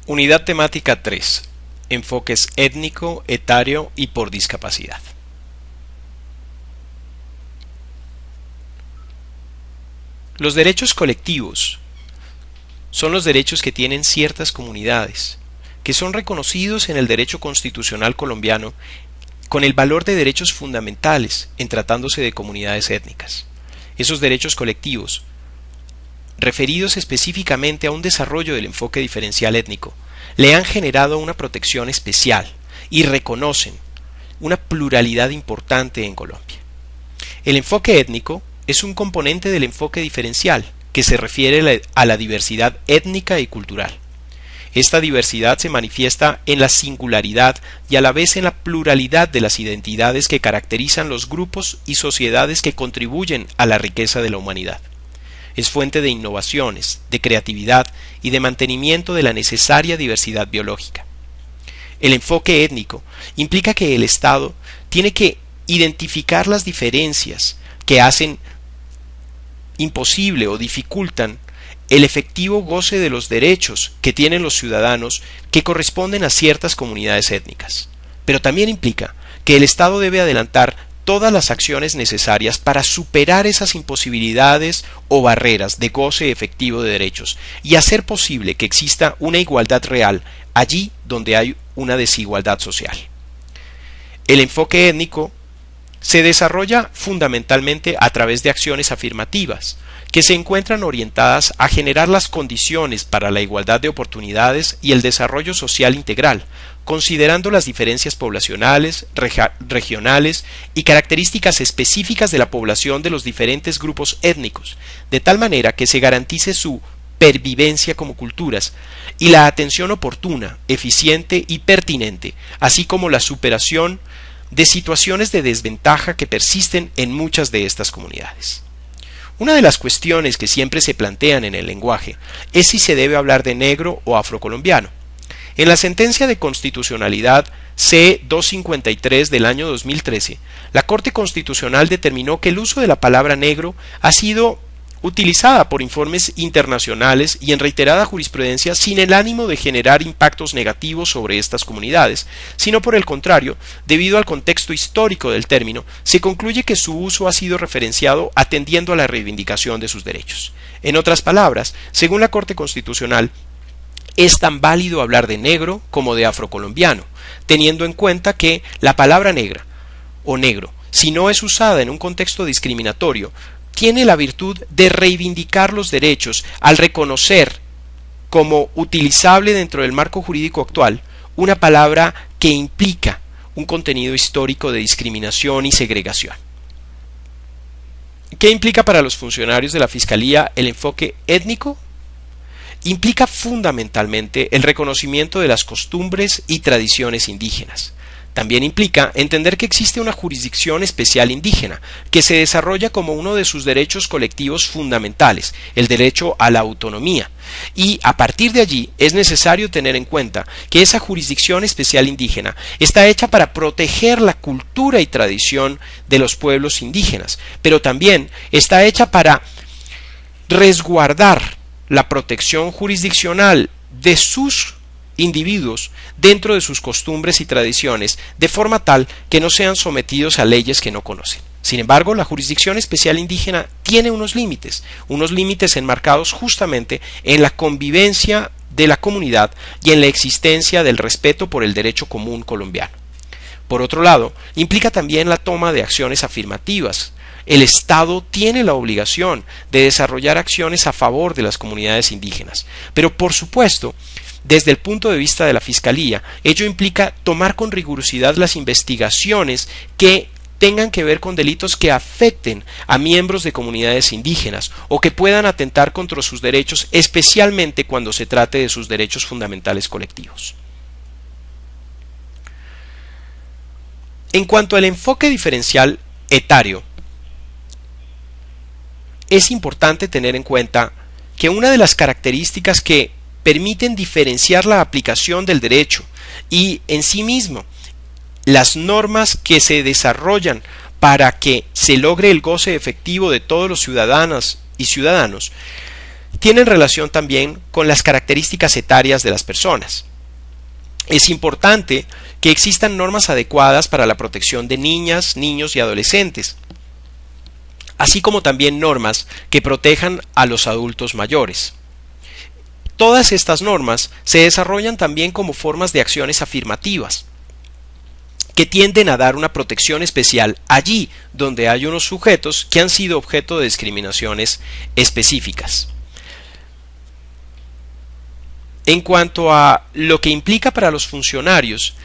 Unidad temática 3. Enfoques étnico, etario y por discapacidad. Los derechos colectivos son los derechos que tienen ciertas comunidades, que son reconocidos en el derecho constitucional colombiano con el valor de derechos fundamentales en tratándose de comunidades étnicas. Esos derechos colectivos, referidos específicamente a un desarrollo del enfoque diferencial étnico, le han generado una protección especial y reconocen una pluralidad importante en Colombia. El enfoque étnico es un componente del enfoque diferencial que se refiere a la diversidad étnica y cultural. Esta diversidad se manifiesta en la singularidad y a la vez en la pluralidad de las identidades que caracterizan los grupos y sociedades que contribuyen a la riqueza de la humanidad. Es fuente de innovaciones, de creatividad y de mantenimiento de la necesaria diversidad biológica. El enfoque étnico implica que el Estado tiene que identificar las diferencias que hacen imposible o dificultan el efectivo goce de los derechos que tienen los ciudadanos que corresponden a ciertas comunidades étnicas. Pero también implica que el Estado debe adelantar todas las acciones necesarias para superar esas imposibilidades o barreras de goce efectivo de derechos y hacer posible que exista una igualdad real allí donde hay una desigualdad social. El enfoque étnico se desarrolla fundamentalmente a través de acciones afirmativas, que se encuentran orientadas a generar las condiciones para la igualdad de oportunidades y el desarrollo social integral, considerando las diferencias poblacionales, regionales y características específicas de la población de los diferentes grupos étnicos, de tal manera que se garantice su pervivencia como culturas y la atención oportuna, eficiente y pertinente, así como la superación de situaciones de desventaja que persisten en muchas de estas comunidades. Una de las cuestiones que siempre se plantean en el lenguaje es si se debe hablar de negro o afrocolombiano. En la sentencia de constitucionalidad C-253 del año 2013, la Corte Constitucional determinó que el uso de la palabra negro ha sido utilizada por informes internacionales y en reiterada jurisprudencia sin el ánimo de generar impactos negativos sobre estas comunidades, sino por el contrario, debido al contexto histórico del término, se concluye que su uso ha sido referenciado atendiendo a la reivindicación de sus derechos. En otras palabras, según la Corte Constitucional, es tan válido hablar de negro como de afrocolombiano, teniendo en cuenta que la palabra negra o negro, si no es usada en un contexto discriminatorio, tiene la virtud de reivindicar los derechos al reconocer como utilizable dentro del marco jurídico actual una palabra que implica un contenido histórico de discriminación y segregación. ¿Qué implica para los funcionarios de la Fiscalía el enfoque étnico? Implica fundamentalmente el reconocimiento de las costumbres y tradiciones indígenas. También implica entender que existe una jurisdicción especial indígena, que se desarrolla como uno de sus derechos colectivos fundamentales, el derecho a la autonomía. Y a partir de allí es necesario tener en cuenta que esa jurisdicción especial indígena está hecha para proteger la cultura y tradición de los pueblos indígenas, pero también está hecha para resguardar la protección jurisdiccional de sus individuos dentro de sus costumbres y tradiciones, de forma tal que no sean sometidos a leyes que no conocen. Sin embargo, la jurisdicción especial indígena tiene unos límites enmarcados justamente en la convivencia de la comunidad y en la existencia del respeto por el derecho común colombiano. Por otro lado, implica también la toma de acciones afirmativas. El Estado tiene la obligación de desarrollar acciones a favor de las comunidades indígenas, pero por supuesto, desde el punto de vista de la Fiscalía, ello implica tomar con rigurosidad las investigaciones que tengan que ver con delitos que afecten a miembros de comunidades indígenas o que puedan atentar contra sus derechos, especialmente cuando se trate de sus derechos fundamentales colectivos. En cuanto al enfoque diferencial etario, es importante tener en cuenta que una de las características que permiten diferenciar la aplicación del derecho y en sí mismo las normas que se desarrollan para que se logre el goce efectivo de todos los ciudadanas y ciudadanos tienen relación también con las características etarias de las personas. Es importante que existan normas adecuadas para la protección de niñas, niños y adolescentes, así como también normas que protejan a los adultos mayores. Todas estas normas se desarrollan también como formas de acciones afirmativas, que tienden a dar una protección especial allí donde hay unos sujetos que han sido objeto de discriminaciones específicas. En cuanto a lo que implica para los funcionarios,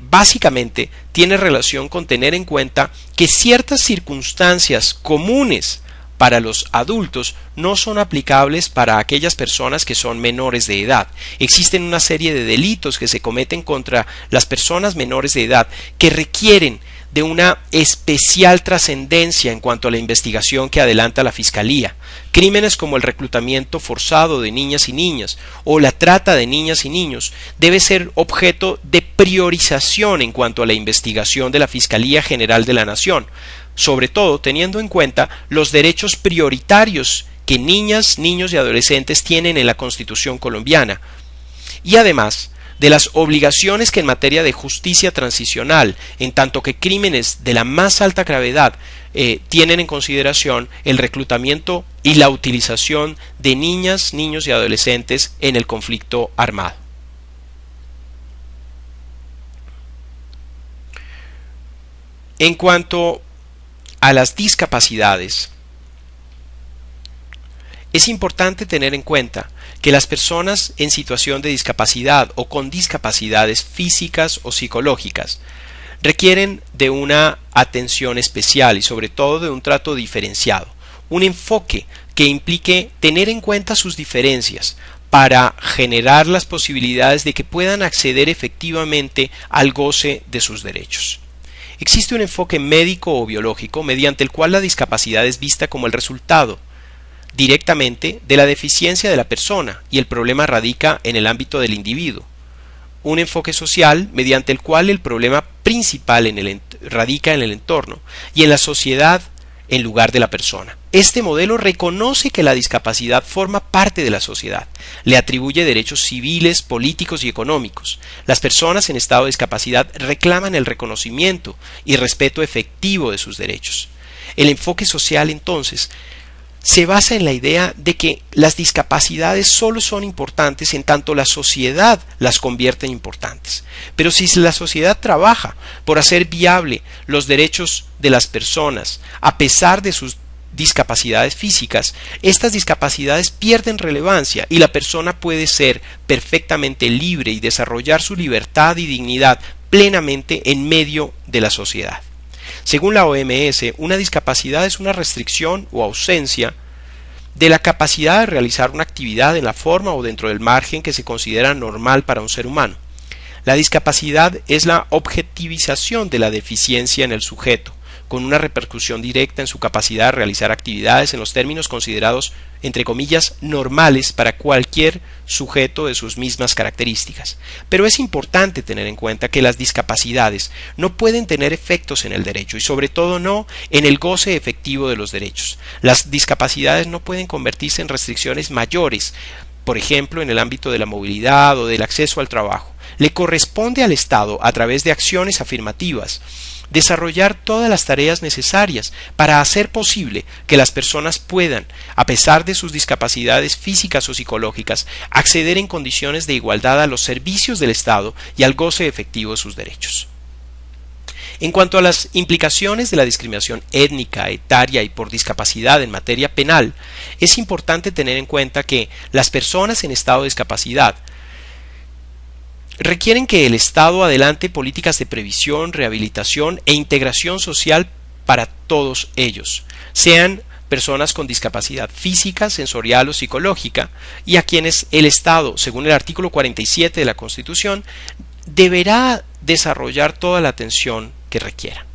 básicamente tiene relación con tener en cuenta que ciertas circunstancias comunes para los adultos no son aplicables para aquellas personas que son menores de edad. Existen una serie de delitos que se cometen contra las personas menores de edad que requieren de una especial trascendencia en cuanto a la investigación que adelanta la Fiscalía. Crímenes como el reclutamiento forzado de niñas y niños o la trata de niñas y niños debe ser objeto de priorización en cuanto a la investigación de la Fiscalía General de la Nación, sobre todo teniendo en cuenta los derechos prioritarios que niñas, niños y adolescentes tienen en la Constitución colombiana, y además de las obligaciones que en materia de justicia transicional, en tanto que crímenes de la más alta gravedad tienen en consideración el reclutamiento y la utilización de niñas, niños y adolescentes en el conflicto armado. En cuanto a las discapacidades, es importante tener en cuenta que las personas en situación de discapacidad o con discapacidades físicas o psicológicas requieren de una atención especial y sobre todo de un trato diferenciado, un enfoque que implique tener en cuenta sus diferencias para generar las posibilidades de que puedan acceder efectivamente al goce de sus derechos. Existe un enfoque médico o biológico mediante el cual la discapacidad es vista como el resultado directamente de la deficiencia de la persona y el problema radica en el ámbito del individuo. Un enfoque social mediante el cual el problema principal radica en el entorno y en la sociedad en lugar de la persona. Este modelo reconoce que la discapacidad forma parte de la sociedad, le atribuye derechos civiles, políticos y económicos. Las personas en estado de discapacidad reclaman el reconocimiento y respeto efectivo de sus derechos. El enfoque social, entonces, se basa en la idea de que las discapacidades solo son importantes en tanto la sociedad las convierte en importantes. Pero si la sociedad trabaja por hacer viable los derechos de las personas a pesar de sus discapacidades físicas, estas discapacidades pierden relevancia y la persona puede ser perfectamente libre y desarrollar su libertad y dignidad plenamente en medio de la sociedad. Según la OMS, una discapacidad es una restricción o ausencia de la capacidad de realizar una actividad en la forma o dentro del margen que se considera normal para un ser humano. La discapacidad es la objetivización de la deficiencia en el sujeto, con una repercusión directa en su capacidad de realizar actividades en los términos considerados, entre comillas, normales para cualquier sujeto de sus mismas características. Pero es importante tener en cuenta que las discapacidades no pueden tener efectos en el derecho y sobre todo no en el goce efectivo de los derechos. Las discapacidades no pueden convertirse en restricciones mayores, por ejemplo, en el ámbito de la movilidad o del acceso al trabajo. Le corresponde al Estado, a través de acciones afirmativas, desarrollar todas las tareas necesarias para hacer posible que las personas puedan, a pesar de sus discapacidades físicas o psicológicas, acceder en condiciones de igualdad a los servicios del Estado y al goce efectivo de sus derechos. En cuanto a las implicaciones de la discriminación étnica, etaria y por discapacidad en materia penal, es importante tener en cuenta que las personas en estado de discapacidad requieren que el Estado adelante políticas de previsión, rehabilitación e integración social para todos ellos, sean personas con discapacidad física, sensorial o psicológica, y a quienes el Estado, según el artículo 47 de la Constitución, deberá desarrollar toda la atención que requiera.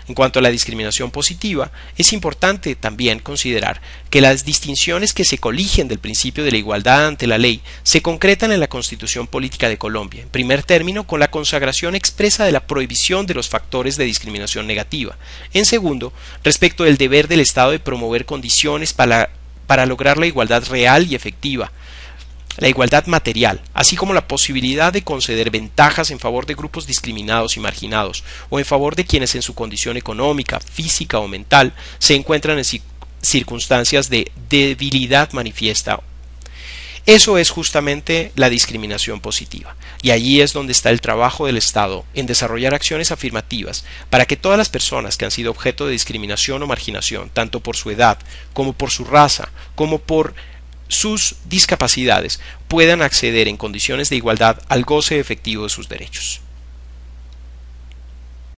En cuanto a la discriminación positiva, es importante también considerar que las distinciones que se coligen del principio de la igualdad ante la ley se concretan en la Constitución Política de Colombia, en primer término con la consagración expresa de la prohibición de los factores de discriminación negativa, en segundo, respecto del deber del Estado de promover condiciones para para lograr la igualdad real y efectiva, la igualdad material, así como la posibilidad de conceder ventajas en favor de grupos discriminados y marginados, o en favor de quienes en su condición económica, física o mental se encuentran en circunstancias de debilidad manifiesta. Eso es justamente la discriminación positiva, y allí es donde está el trabajo del Estado en desarrollar acciones afirmativas para que todas las personas que han sido objeto de discriminación o marginación, tanto por su edad, como por su raza, como por sus discapacidades, puedan acceder en condiciones de igualdad al goce efectivo de sus derechos.